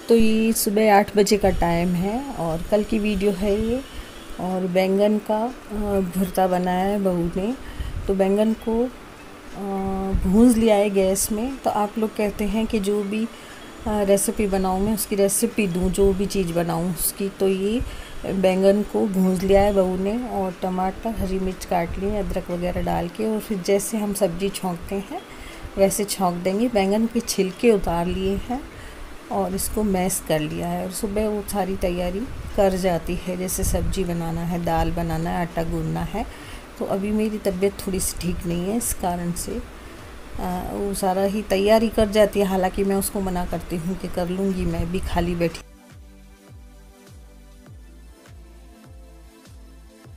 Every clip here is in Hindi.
तो ये सुबह 8 बजे का टाइम है और कल की वीडियो है ये। और बैंगन का भुर्ता बनाया है बहू ने। तो बैंगन को भूंज लिया है गैस में। तो आप लोग कहते हैं कि जो भी रेसिपी बनाऊँ मैं उसकी रेसिपी दूँ, जो भी चीज़ बनाऊँ उसकी। तो ये बैंगन को भूंज लिया है बहू ने और टमाटर हरी मिर्च काट लिए, अदरक वगैरह डाल के, और फिर जैसे हम सब्ज़ी छौंकते हैं वैसे छौंक देंगे। बैंगन के छिलके उतार लिए हैं और इसको मैश कर लिया है। और सुबह वो सारी तैयारी कर जाती है, जैसे सब्ज़ी बनाना है, दाल बनाना है, आटा गूंदना है। तो अभी मेरी तबीयत थोड़ी सी ठीक नहीं है, इस कारण से वो सारा ही तैयारी कर जाती है। हालांकि मैं उसको मना करती हूँ कि कर लूँगी, मैं भी खाली बैठी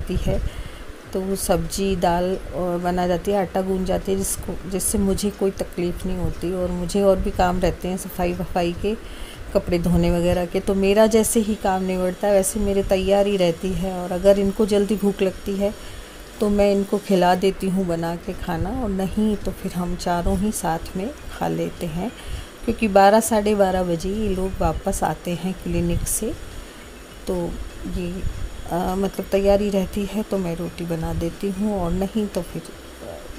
है। तो वो सब्जी दाल बना जाती है, आटा गूंद जाती है, जिससे मुझे कोई तकलीफ़ नहीं होती। और मुझे और भी काम रहते हैं, सफाई वफाई के, कपड़े धोने वगैरह के। तो मेरा जैसे ही काम निबड़ता है वैसे मेरी तैयारी रहती है। और अगर इनको जल्दी भूख लगती है तो मैं इनको खिला देती हूँ बना के खाना, और नहीं तो फिर हम चारों ही साथ में खा लेते हैं। क्योंकि 12 साढ़े 12 बजे ये लोग वापस आते हैं क्लिनिक से। तो ये मतलब तैयारी रहती है तो मैं रोटी बना देती हूँ, और नहीं तो फिर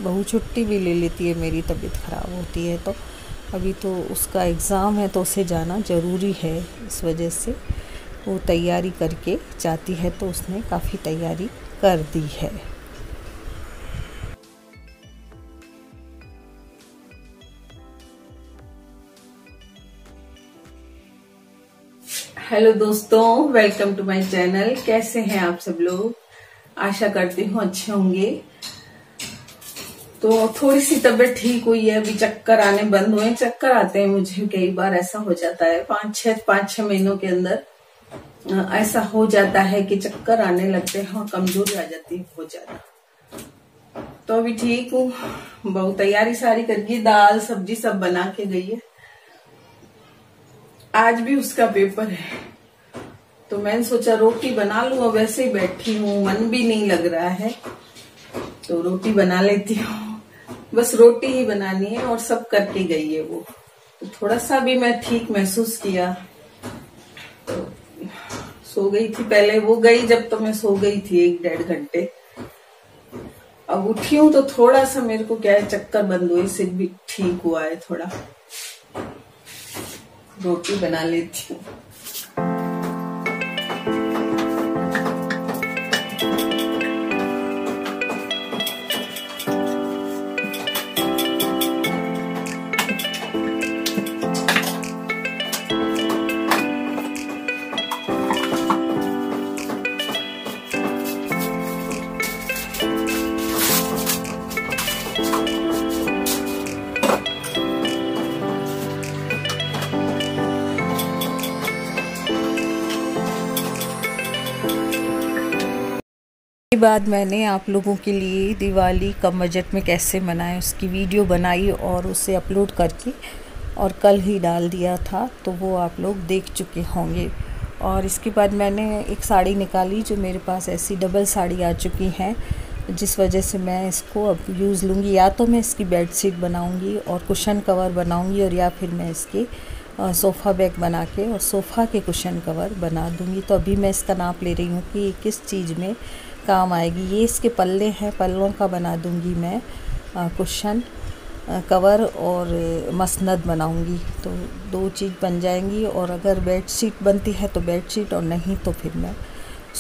बहू छुट्टी भी ले लेती है, मेरी तबीयत ख़राब होती है। तो अभी तो उसका एग्ज़ाम है तो उसे जाना ज़रूरी है, इस वजह से वो तैयारी करके जाती है। तो उसने काफ़ी तैयारी कर दी है। हेलो दोस्तों, वेलकम टू माय चैनल। कैसे हैं आप सब लोग? आशा करती हूँ अच्छे होंगे। तो थोड़ी सी तबीयत ठीक हुई है, अभी चक्कर आने बंद हुए। चक्कर आते हैं मुझे, कई बार ऐसा हो जाता है, 5-6 महीनों के अंदर ऐसा हो जाता है कि चक्कर आने लगते हैं और कमजोरी आ जाती है बहुत ज्यादा। तो अभी ठीक हूँ, बहुत तैयारी सारी करके दाल सब्जी सब बना के गई है। आज भी उसका पेपर है तो मैंने सोचा रोटी बना लूं। और वैसे ही बैठी हूँ, मन भी नहीं लग रहा है, तो रोटी बना लेती हूँ। बस रोटी ही बनानी है और सब करके गई है वो। तो थोड़ा सा भी मैं ठीक महसूस किया तो सो गई थी। पहले वो गई जब तो मैं सो गई थी 1-1.5 घंटे। अब उठी हूँ तो थोड़ा सा मेरे को क्या है, चक्कर बंद हुए, सिर भी ठीक हुआ है थोड़ा। रोटी बना लेती हूँ। बाद मैंने आप लोगों के लिए दिवाली कम बजट में कैसे मनाएं उसकी वीडियो बनाई और उसे अपलोड करके और कल ही डाल दिया था। तो वो आप लोग देख चुके होंगे। और इसके बाद मैंने एक साड़ी निकाली, जो मेरे पास ऐसी डबल साड़ी आ चुकी है, जिस वजह से मैं इसको अब यूज़ लूँगी। या तो मैं इसकी बेड शीट बनाऊँगी और कुशन कवर बनाऊँगी, और या फिर मैं इसके सोफ़ा बैग बना के और सोफ़ा के कुशन कवर बना दूँगी। तो अभी मैं इसका नाप ले रही हूँ कि किस चीज़ में काम आएगी। ये इसके पल्ले हैं, पल्लों का बना दूंगी मैं कुशन कवर और मसनद बनाऊंगी। तो 2 चीज़ बन जाएंगी। और अगर बेड शीट बनती है तो बेड शीट, और नहीं तो फिर मैं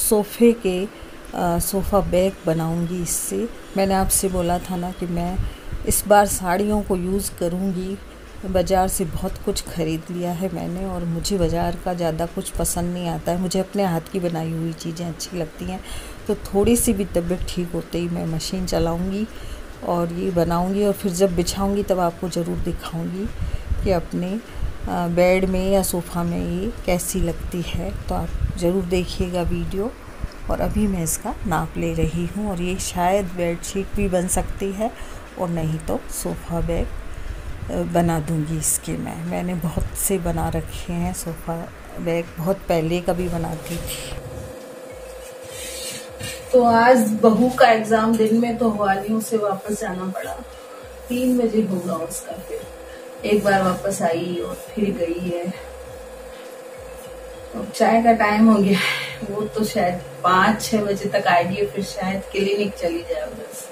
सोफ़े के सोफ़ा बैग बनाऊंगी इससे। मैंने आपसे बोला था ना कि मैं इस बार साड़ियों को यूज़ करूंगी। बाज़ार से बहुत कुछ ख़रीद लिया है मैंने, और मुझे बाज़ार का ज़्यादा कुछ पसंद नहीं आता है। मुझे अपने हाथ की बनाई हुई चीज़ें अच्छी लगती हैं। तो थोड़ी सी भी तबीयत ठीक होते ही मैं मशीन चलाऊंगी और ये बनाऊंगी, और फिर जब बिछाऊंगी तब आपको ज़रूर दिखाऊंगी कि अपने बेड में या सोफ़ा में ये कैसी लगती है। तो आप ज़रूर देखिएगा वीडियो। और अभी मैं इसका नाप ले रही हूँ, और ये शायद बेड शीट भी बन सकती है, और नहीं तो सोफ़ा बैग बना दूंगी इसके। मैंने बहुत से बना रखे हैं सोफ़ा बैग, बहुत पहले कभी बनाती थी। तो आज बहू का एग्ज़ाम दिन में तो ग्वालियर से वापस जाना पड़ा। 3 बजे होगा उसका। फिर एक बार वापस आई और फिर गई है। अब चाय का टाइम हो गया, वो तो शायद 5-6 बजे तक आएगी, फिर शायद क्लिनिक चली जाए उधर से।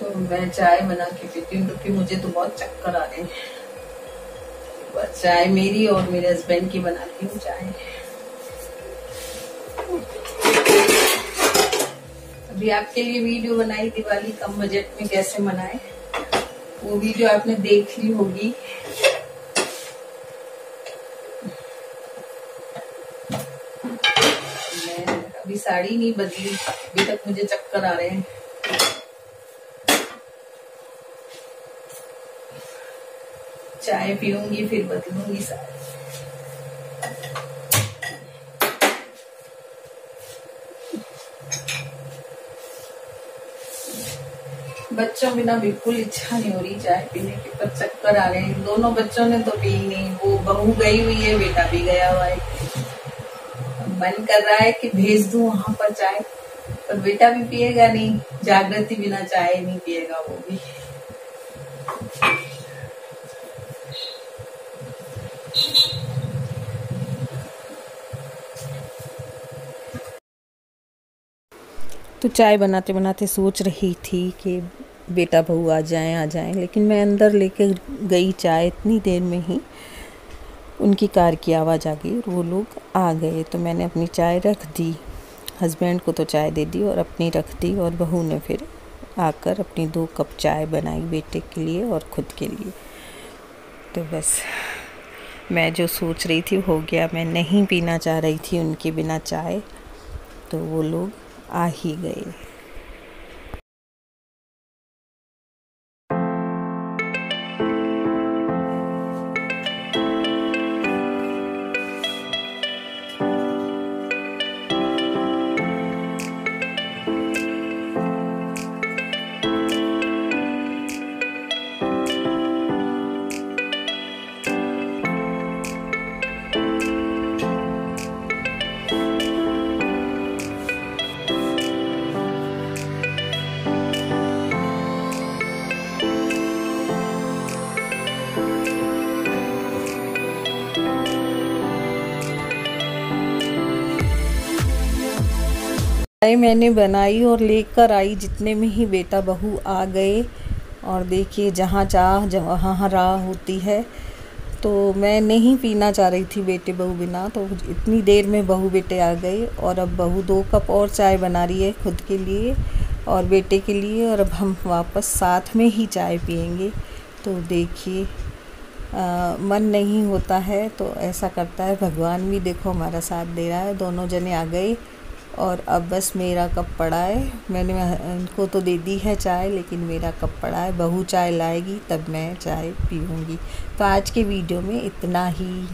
तो मैं चाय बना के पीती हूँ क्योंकि मुझे तो बहुत चक्कर आ रहे हैं। बस चाय मेरी और मेरे हस्बैंड की बनाती हूँ चाय। अभी आपके लिए वीडियो बनाई दिवाली कम बजट में कैसे मनाए, वो वीडियो आपने देख ली होगी। मैं अभी साड़ी नहीं बदली, अभी तक मुझे चक्कर आ रहे हैं। चाय पीऊंगी फिर बदलूंगी साड़ी। बच्चों बिना बिल्कुल इच्छा नहीं हो रही चाय पीने की, पर चक्कर आ रहे हैं। दोनों बच्चों ने तो पी नहीं, वो बहू गई हुई है, बेटा भी गया हुआ है। मन कर रहा है कि भेज दूं वहां पर चाय, पर बेटा भी पिएगा नहीं, जागृति बिना चाय नहीं पिएगा वो भी। तो चाय बनाते बनाते सोच रही थी कि बेटा बहू आ जाएं, लेकिन मैं अंदर लेके गई चाय, इतनी देर में ही उनकी कार की आवाज़ आ गई और वो लोग आ गए। तो मैंने अपनी चाय रख दी, हस्बैंड को तो चाय दे दी और अपनी रख दी, और बहू ने फिर आकर अपनी 2 कप चाय बनाई बेटे के लिए और ख़ुद के लिए। तो बस मैं जो सोच रही थी हो गया। मैं नहीं पीना चाह रही थी उनके बिना चाय, तो वो लोग आ ही गए। चाय मैंने बनाई और लेकर आई, जितने में ही बेटा बहू आ गए। और देखिए जहाँ चाह जहाँ राह होती है, तो मैं नहीं पीना चाह रही थी बेटे बहू बिना, तो इतनी देर में बहू बेटे आ गए। और अब बहू 2 कप और चाय बना रही है खुद के लिए और बेटे के लिए, और अब हम वापस साथ में ही चाय पियेंगे। तो देखिए मन नहीं होता है तो ऐसा करता है, भगवान भी देखो हमारा साथ दे रहा है। दोनों जने आ गए और अब बस मेरा कप पड़ा है। मैंने उनको तो दे दी है चाय, लेकिन मेरा कप पड़ा है। बहू चाय लाएगी तब मैं चाय पीऊँगी। तो आज के वीडियो में इतना ही।